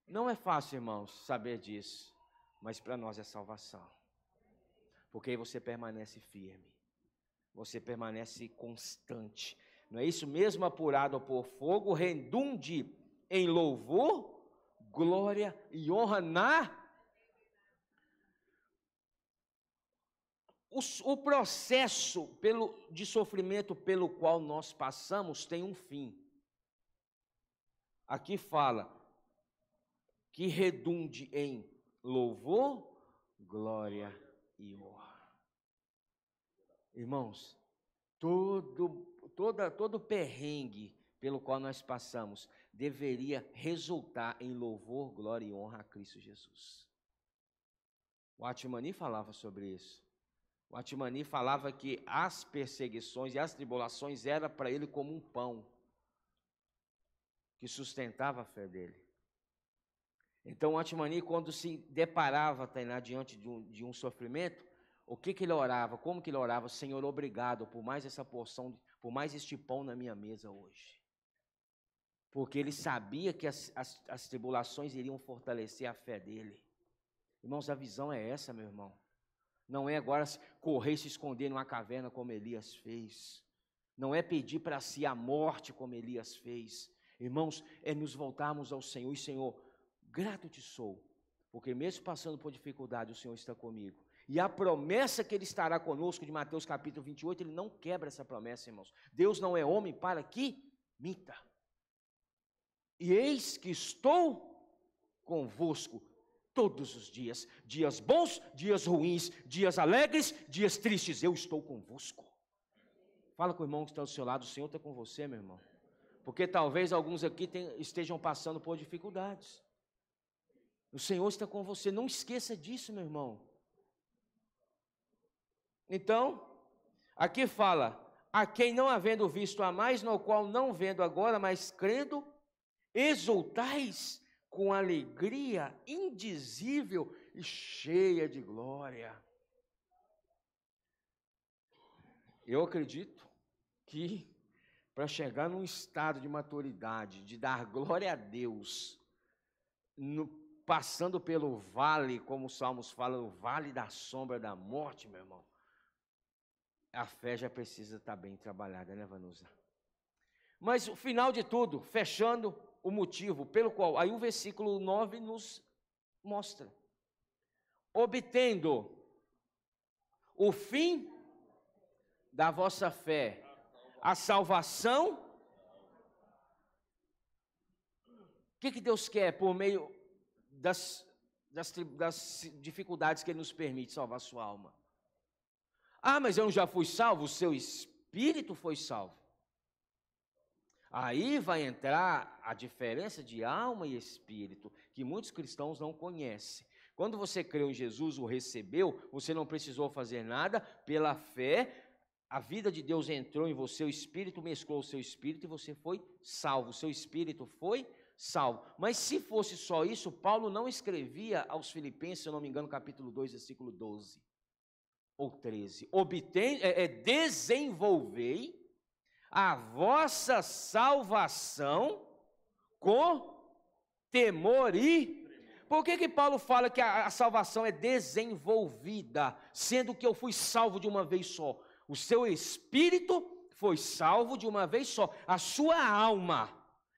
Não é fácil, irmãos, saber disso. Mas para nós é salvação. Porque aí você permanece firme. Você permanece constante. Não é isso mesmo? Apurado por fogo, redunde em louvor, glória e honra O processo de sofrimento pelo qual nós passamos tem um fim. Aqui fala que redunde em louvor, glória e honra. Irmãos, todo perrengue pelo qual nós passamos deveria resultar em louvor, glória e honra a Cristo Jesus. O Atmani falava sobre isso. O Atmani falava que as perseguições e as tribulações eram para ele como um pão que sustentava a fé dele. Então o Atmani, quando se deparava, Tainá, diante de um sofrimento, o que ele orava? Como que ele orava? Senhor, obrigado por mais essa porção, por mais este pão na minha mesa hoje. Porque ele sabia que as tribulações iriam fortalecer a fé dele. Irmãos, a visão é essa, meu irmão. Não é agora correr e se esconder numa caverna como Elias fez. Não é pedir para si a morte como Elias fez. Irmãos, é nos voltarmos ao Senhor. E Senhor, grato te sou, porque mesmo passando por dificuldade, o Senhor está comigo. E a promessa que Ele estará conosco, de Mateus capítulo 28, Ele não quebra essa promessa, irmãos. Deus não é homem para que minta. E eis que estou convosco todos os dias, dias bons, dias ruins, dias alegres, dias tristes, eu estou convosco. Fala com o irmão que está do seu lado, o Senhor está com você, meu irmão. Porque talvez alguns aqui estejam passando por dificuldades. O Senhor está com você, não esqueça disso, meu irmão. Então, aqui fala, a quem não havendo visto a mais, no qual não vendo agora, mas crendo, exultais com alegria indizível e cheia de glória. Eu acredito que para chegar num estado de maturidade, de dar glória a Deus, passando pelo vale, como os Salmos falam, o vale da sombra da morte, meu irmão, a fé já precisa estar bem trabalhada, né, Vanusa? Mas o final de tudo, fechando o motivo pelo qual, aí o versículo 9 nos mostra, obtendo o fim da vossa fé, a salvação. O que Deus quer por meio das dificuldades que Ele nos permite salvar a sua alma? Ah, mas eu não já fui salvo, o seu espírito foi salvo. Aí vai entrar a diferença de alma e espírito, que muitos cristãos não conhecem. Quando você creu em Jesus, o recebeu, você não precisou fazer nada, pela fé, a vida de Deus entrou em você, o Espírito mesclou o seu espírito e você foi salvo, o seu espírito foi salvo. Mas se fosse só isso, Paulo não escrevia aos Filipenses, se eu não me engano, capítulo 2, versículo 12 ou 13. Desenvolvei a vossa salvação com temor e... Por que Paulo fala que a salvação é desenvolvida, sendo que eu fui salvo de uma vez só? O seu espírito foi salvo de uma vez só. A sua alma,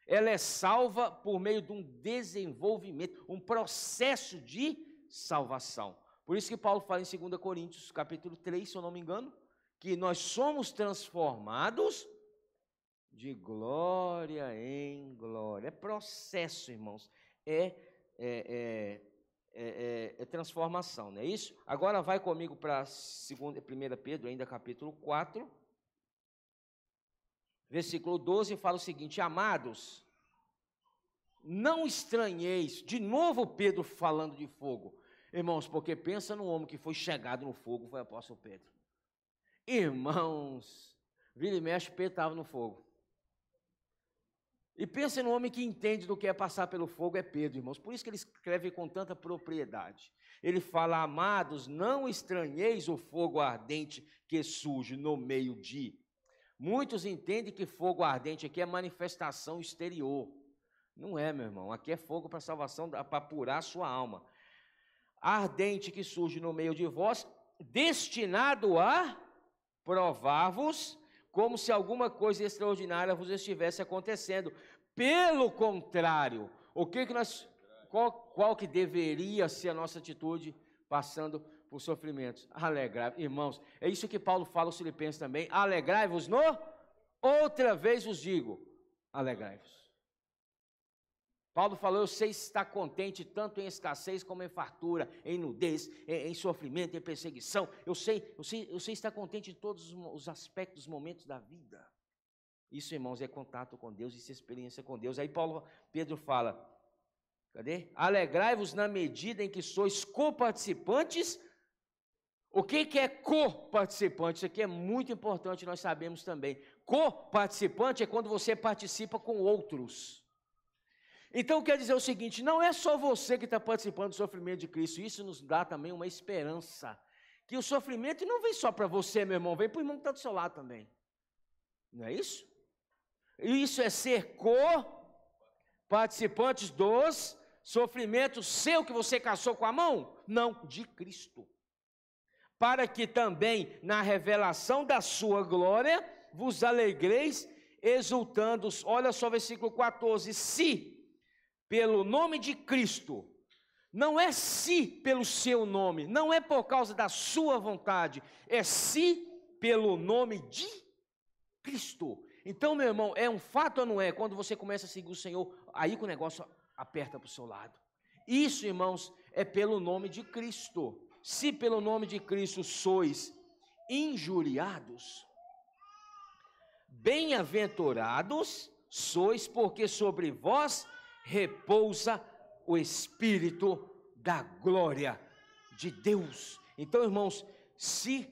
ela é salva por meio de um desenvolvimento, um processo de salvação. Por isso que Paulo fala em 2 Coríntios, capítulo 3, se eu não me engano, que nós somos transformados de glória em glória. É processo, irmãos. É transformação, não é isso? Agora vai comigo para 1 Pedro, ainda capítulo 4, versículo 12, fala o seguinte: amados, não estranheis, de novo Pedro falando de fogo, irmãos, porque pensa no homem que foi chegado no fogo, foi o apóstolo Pedro. Irmãos, vira e mexe, Pedro estava no fogo. E pensa no homem que entende do que é passar pelo fogo, é Pedro, irmãos. Por isso que ele escreve com tanta propriedade. Ele fala: amados, não estranheis o fogo ardente que surge no meio de. Muitos entendem que fogo ardente aqui é manifestação exterior. Não é, meu irmão. Aqui é fogo para salvação, para apurar a sua alma. Ardente que surge no meio de vós, destinado a provar-vos, como se alguma coisa extraordinária vos estivesse acontecendo. Pelo contrário, qual que deveria ser a nossa atitude passando por sofrimentos? Alegrai, irmãos, é isso que Paulo fala aos Filipenses também: alegrai-vos outra vez vos digo, alegrai-vos. Paulo falou: eu sei estar contente tanto em escassez como em fartura, em nudez, em sofrimento, em perseguição. Eu sei estar contente em todos os aspectos, momentos da vida. Isso, irmãos, é contato com Deus, isso é experiência com Deus. Aí Pedro fala, cadê? Alegrai-vos na medida em que sois coparticipantes. O que é coparticipante? Isso aqui é muito importante, nós sabemos também. Coparticipante é quando você participa com outros. Então quer dizer o seguinte: não é só você que está participando do sofrimento de Cristo. Isso nos dá também uma esperança, que o sofrimento não vem só para você, meu irmão, vem para o irmão que está do seu lado também. Não é isso? Isso é ser co-participantes dos sofrimentos seu que você caçou com a mão? Não, de Cristo. Para que também na revelação da sua glória vos alegreis exultando. Olha só o versículo 14: se pelo nome de Cristo, não é se pelo seu nome, não é por causa da sua vontade, é se pelo nome de Cristo. Então, meu irmão, é um fato ou não é? Quando você começa a seguir o Senhor, aí que o negócio aperta para o seu lado. Isso, irmãos, é pelo nome de Cristo. Se pelo nome de Cristo sois injuriados, bem-aventurados sois, porque sobre vós repousa o Espírito da glória de Deus. Então, irmãos, se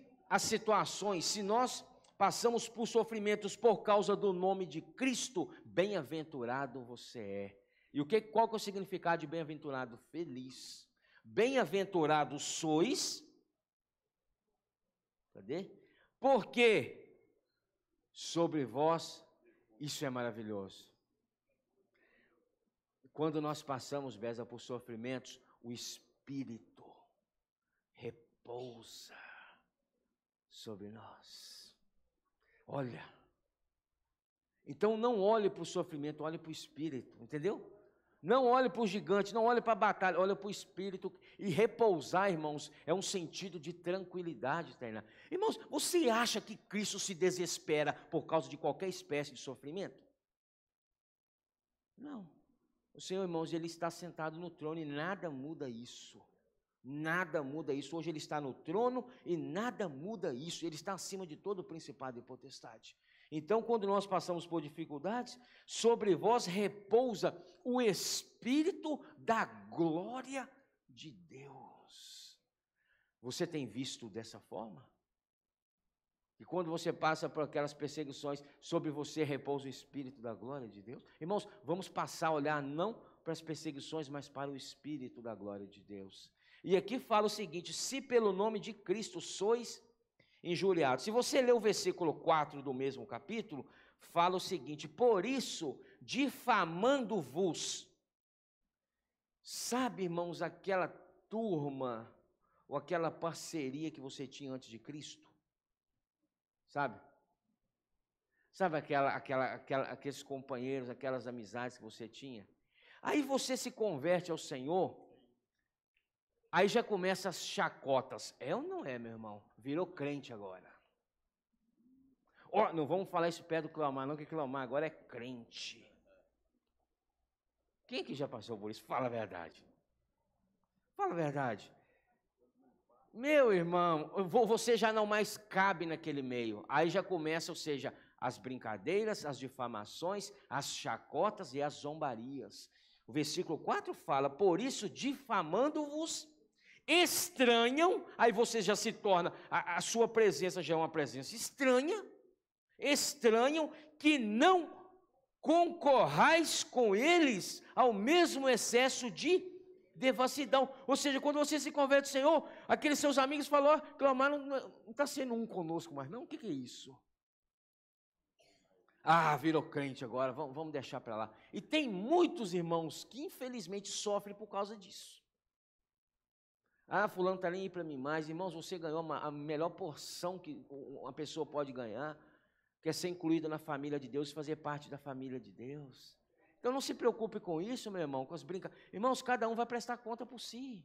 nós passamos por sofrimentos por causa do nome de Cristo, bem-aventurado você é. E qual que é o significado de bem-aventurado? Feliz. Bem-aventurados sois, cadê? Porque sobre vós, isso é maravilhoso. Quando nós passamos, Beza, por sofrimentos, o Espírito repousa sobre nós. Olha, então não olhe para o sofrimento, olhe para o Espírito, entendeu? Não olhe para o gigante, não olhe para a batalha, olhe para o Espírito. E repousar, irmãos, é um sentido de tranquilidade eterna. Irmãos, você acha que Cristo se desespera por causa de qualquer espécie de sofrimento? Não. O Senhor, irmãos, Ele está sentado no trono e nada muda isso. Nada muda isso. Hoje Ele está no trono e nada muda isso. Ele está acima de todo o principado e potestade. Então, quando nós passamos por dificuldades, sobre vós repousa o Espírito da glória de Deus. Você tem visto dessa forma? E quando você passa por aquelas perseguições, sobre você repousa o Espírito da glória de Deus? Irmãos, vamos passar a olhar não para as perseguições, mas para o Espírito da glória de Deus. E aqui fala o seguinte: se pelo nome de Cristo sois injuriados. Se você ler o versículo 4 do mesmo capítulo, fala o seguinte: por isso, difamando-vos. Sabe, irmãos, aquela turma, ou aquela parceria que você tinha antes de Cristo? Sabe? Sabe aqueles companheiros, aquelas amizades que você tinha? Aí você se converte ao Senhor, aí já começa as chacotas. É ou não é, meu irmão? Virou crente agora. Não vamos falar isso perto do Cleomar, não, que Cleomar agora é crente. Quem que já passou por isso? Fala a verdade. Fala a verdade. Meu irmão, você já não mais cabe naquele meio. Aí já começa, ou seja, as brincadeiras, as difamações, as chacotas e as zombarias. O versículo 4 fala: por isso, difamando-vos, estranham. Aí você já se torna, a sua presença já é uma presença estranha. Estranham que não concorrais com eles ao mesmo excesso de devassidão. Ou seja, quando você se converte ao Senhor, aqueles seus amigos falaram, clamaram, não está sendo um conosco mais não, o que é isso? Ah, virou crente agora, vamos deixar para lá. E tem muitos irmãos que infelizmente sofrem por causa disso. Ah, fulano está nem aí para mim mais. Irmãos, você ganhou a melhor porção que uma pessoa pode ganhar, que é ser incluída na família de Deus, fazer parte da família de Deus. Então não se preocupe com isso, meu irmão, com as brincadeiras. Irmãos, cada um vai prestar conta por si.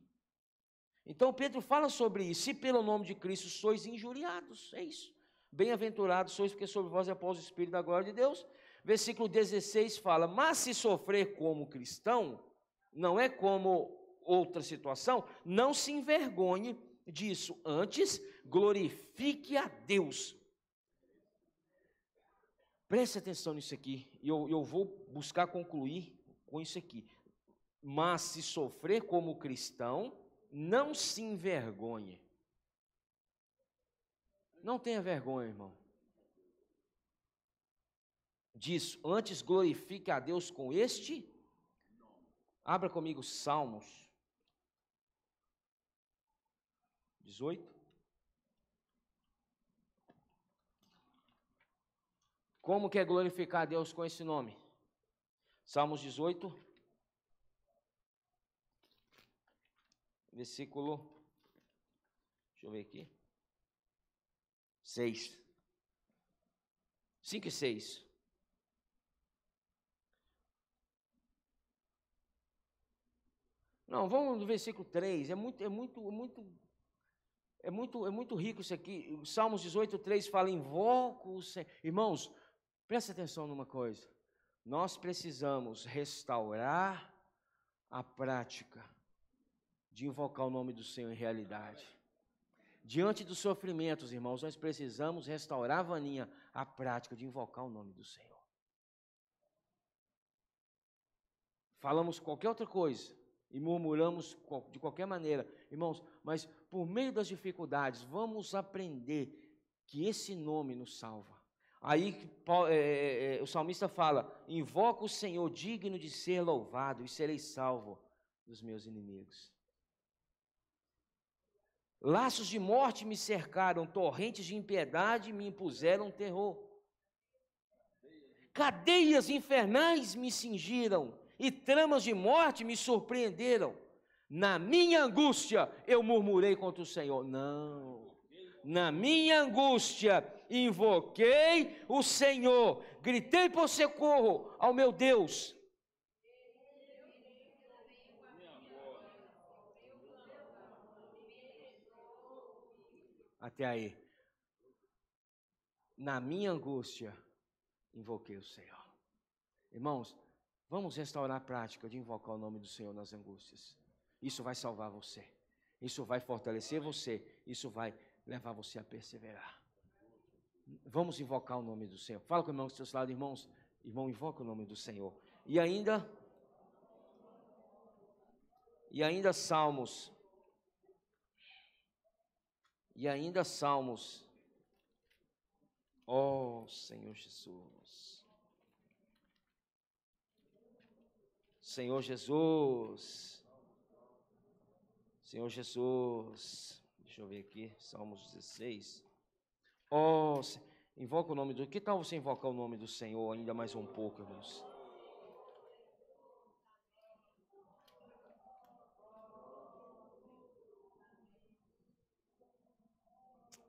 Então Pedro fala sobre isso. Se pelo nome de Cristo sois injuriados, é isso. Bem-aventurados sois, porque sobre vós repousa o Espírito da glória de Deus. Versículo 16 fala, mas se sofrer como cristão, não é como outra situação, não se envergonhe disso, antes glorifique a Deus. Preste atenção nisso aqui, e eu vou buscar concluir com isso aqui. Mas se sofrer como cristão, não se envergonhe. Não tenha vergonha, irmão. Disso, antes glorifique a Deus com este. Abra comigo Salmos 18. Como que é glorificar a Deus com esse nome? Salmos 18, versículo, deixa eu ver aqui, 6. 5 e 6. Não, vamos no versículo 3. É muito rico isso aqui. O Salmos 18, 3 fala, invoco o Senhor. Irmãos, presta atenção numa coisa. Nós precisamos restaurar a prática de invocar o nome do Senhor em realidade. Diante dos sofrimentos, irmãos, nós precisamos restaurar, Vaninha, a prática de invocar o nome do Senhor. Falamos qualquer outra coisa e murmuramos de qualquer maneira, irmãos, mas por meio das dificuldades, vamos aprender que esse nome nos salva. Aí o salmista fala, invoca o Senhor digno de ser louvado e serei salvo dos meus inimigos. Laços de morte me cercaram, torrentes de impiedade me impuseram terror. Cadeias infernais me cingiram e tramas de morte me surpreenderam. Na minha angústia eu murmurei contra o Senhor. Não. Na minha angústia invoquei o Senhor, gritei por socorro ao meu Deus. Até aí. Na minha angústia invoquei o Senhor. Irmãos, vamos restaurar a prática de invocar o nome do Senhor nas angústias. Isso vai salvar você. Isso vai fortalecer você. Isso vai levar você a perseverar. Vamos invocar o nome do Senhor. Fala com o irmão do seu lado, irmãos. Irmão, invoca o nome do Senhor. E ainda Salmos. Oh, Senhor Jesus. Senhor Jesus. Senhor Jesus. Deixa eu ver aqui, Salmos 16. Oh, invoca o nome do... Que tal você invocar o nome do Senhor ainda mais um pouco, irmãos?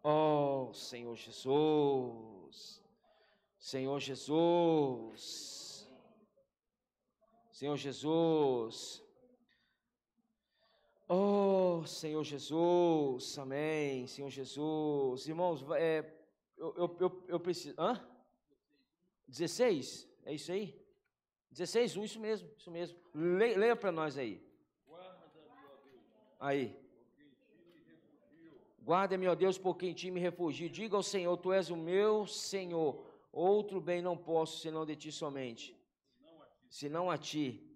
Oh, Senhor Jesus. Senhor Jesus. Senhor Jesus. Oh, Senhor Jesus, amém, Senhor Jesus. Irmãos, eu preciso... 16? É isso aí? 16, 1, isso mesmo. Leia para nós aí. Aí. Guarda-me, ó Deus, por quem em ti me refugio. Diga ao Senhor, tu és o meu Senhor. Outro bem não posso, senão de ti somente. Senão a ti.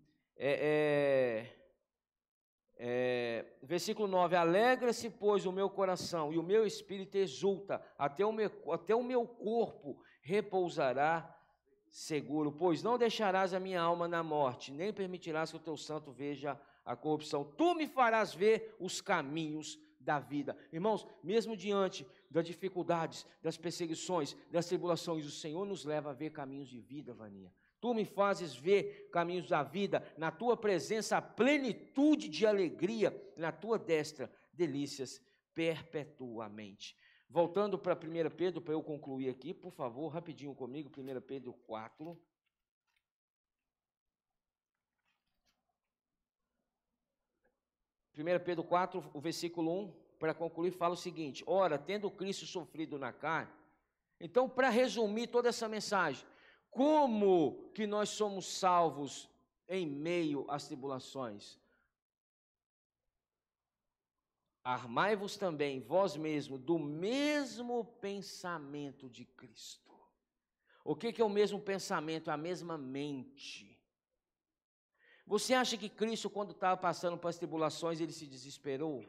Versículo 9, alegra-se, pois, o meu coração e o meu espírito exulta, até o meu corpo repousará seguro, pois não deixarás a minha alma na morte, nem permitirás que o teu santo veja a corrupção. Tu me farás ver os caminhos da vida. Irmãos, mesmo diante das dificuldades, das perseguições, das tribulações, o Senhor nos leva a ver caminhos de vida, Vaninha. Tu me fazes ver caminhos da vida, na tua presença, a plenitude de alegria, na tua destra, delícias perpetuamente. Voltando para 1 Pedro, para eu concluir aqui, por favor, rapidinho comigo, 1 Pedro 4. Pedro 4, o versículo 1, para concluir, fala o seguinte: ora, tendo Cristo sofrido na carne. Então, para resumir toda essa mensagem, como que nós somos salvos em meio às tribulações? Armai-vos também, vós mesmos, do mesmo pensamento de Cristo. O que é o mesmo pensamento? A mesma mente. Você acha que Cristo, quando estava passando por as tribulações, ele se desesperou?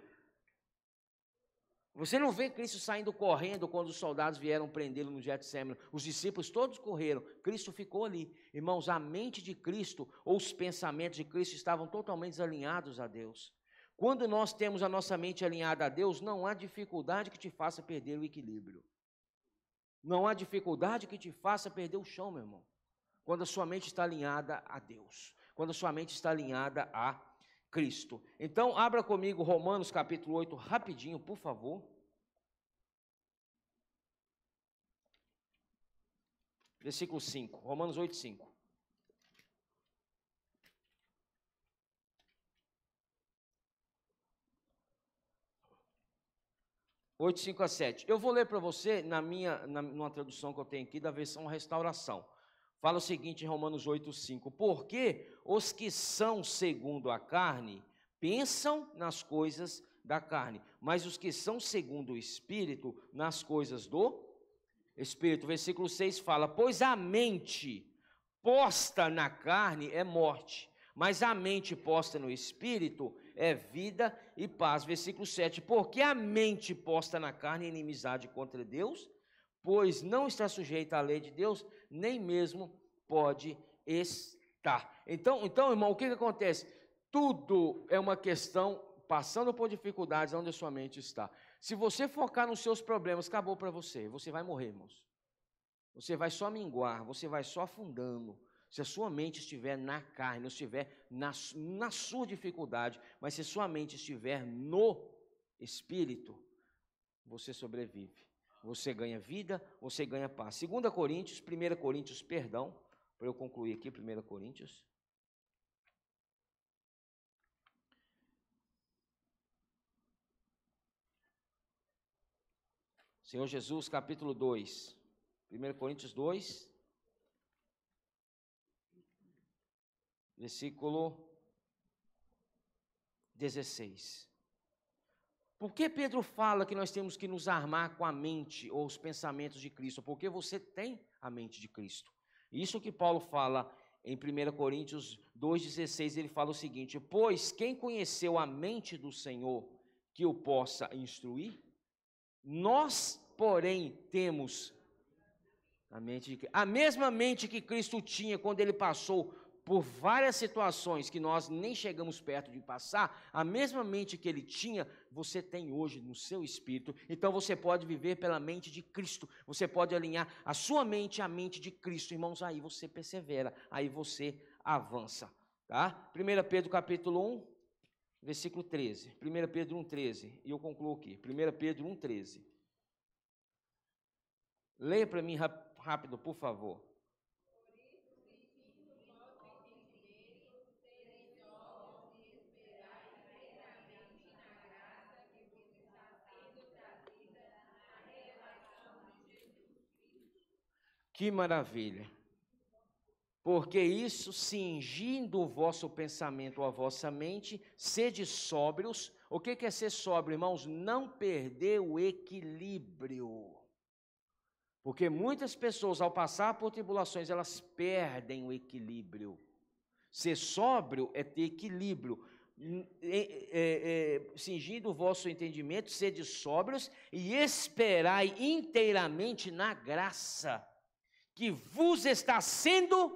Você não vê Cristo saindo correndo quando os soldados vieram prendê-lo no Getsemane. Os discípulos todos correram, Cristo ficou ali. Irmãos, a mente de Cristo, ou os pensamentos de Cristo estavam totalmente alinhados a Deus. Quando nós temos a nossa mente alinhada a Deus, não há dificuldade que te faça perder o equilíbrio. Não há dificuldade que te faça perder o chão, meu irmão. Quando a sua mente está alinhada a Deus. Quando a sua mente está alinhada a Cristo. Então, abra comigo Romanos capítulo 8, rapidinho, por favor. Versículo 5, Romanos 8, 5. 8, 5 a 7. Eu vou ler para você numa tradução que eu tenho aqui da versão Restauração. Fala o seguinte em Romanos 8, 5. Porque os que são segundo a carne pensam nas coisas da carne, mas os que são segundo o Espírito, nas coisas do Espírito. Versículo 6 fala: pois a mente posta na carne é morte, mas a mente posta no Espírito é vida e paz. Versículo 7, porque a mente posta na carne é inimizade contra Deus, pois não está sujeita à lei de Deus, nem mesmo pode estar. Então, irmão, o que acontece? Tudo é uma questão, passando por dificuldades, onde a sua mente está. Se você focar nos seus problemas, acabou para você, você vai morrer, irmãos. Você vai só minguar, você vai só afundando. Se a sua mente estiver na carne, não estiver na sua dificuldade, mas se a sua mente estiver no Espírito, você sobrevive. Você ganha vida, você ganha paz. 2 Coríntios, 1 Coríntios, perdão, para eu concluir aqui, 1 Coríntios. Senhor Jesus, capítulo 2, 1 Coríntios 2, versículo 16. Por que Pedro fala que nós temos que nos armar com a mente ou os pensamentos de Cristo? Porque você tem a mente de Cristo. Isso que Paulo fala em 1 Coríntios 2,16, ele fala o seguinte: pois quem conheceu a mente do Senhor que o possa instruir? Nós, porém, temos a mesma mente que Cristo tinha quando ele passou por várias situações que nós nem chegamos perto de passar, a mesma mente que ele tinha, você tem hoje no seu espírito. Então você pode viver pela mente de Cristo, você pode alinhar a sua mente à mente de Cristo, irmãos, aí você persevera, aí você avança, tá? 1 Pedro capítulo 1, versículo 13, 1 Pedro 1, 13, e eu concluo aqui, 1 Pedro 1, 13. Leia para mim rápido, por favor. Que maravilha! Porque isso, cingindo o vosso pensamento ou a vossa mente, sede sóbrios. O que é ser sóbrio, irmãos? Não perder o equilíbrio. Porque muitas pessoas, ao passar por tribulações, elas perdem o equilíbrio. Ser sóbrio é ter equilíbrio. Cingindo o vosso entendimento, sede sóbrios e esperai inteiramente na graça que vos está sendo,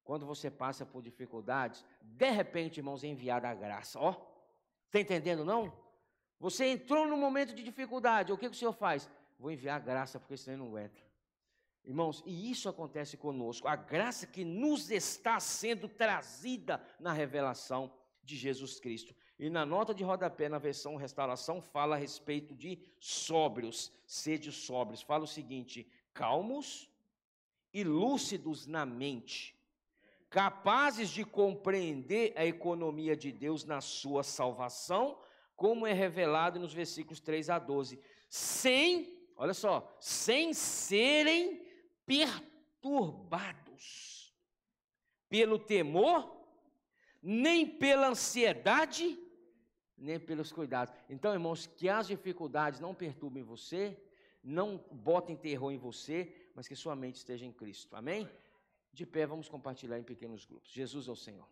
quando você passa por dificuldades, de repente, irmãos, é enviada a graça. Ó, está entendendo não? Você entrou num momento de dificuldade, o que o Senhor faz? Vou enviar a graça, porque senão não entra. Irmãos, e isso acontece conosco, a graça que nos está sendo trazida na revelação de Jesus Cristo. E na nota de rodapé, na versão Restauração, fala a respeito de sóbrios, sede sóbrios. Fala o seguinte: calmos e lúcidos na mente, capazes de compreender a economia de Deus na sua salvação, como é revelado nos versículos 3 a 12, olha só, sem serem perturbados pelo temor, nem pela ansiedade, nem pelos cuidados. Então, irmãos, que as dificuldades não perturbem você, não botem terror em você, mas que sua mente esteja em Cristo. Amém? De pé, vamos compartilhar em pequenos grupos. Jesus é o Senhor.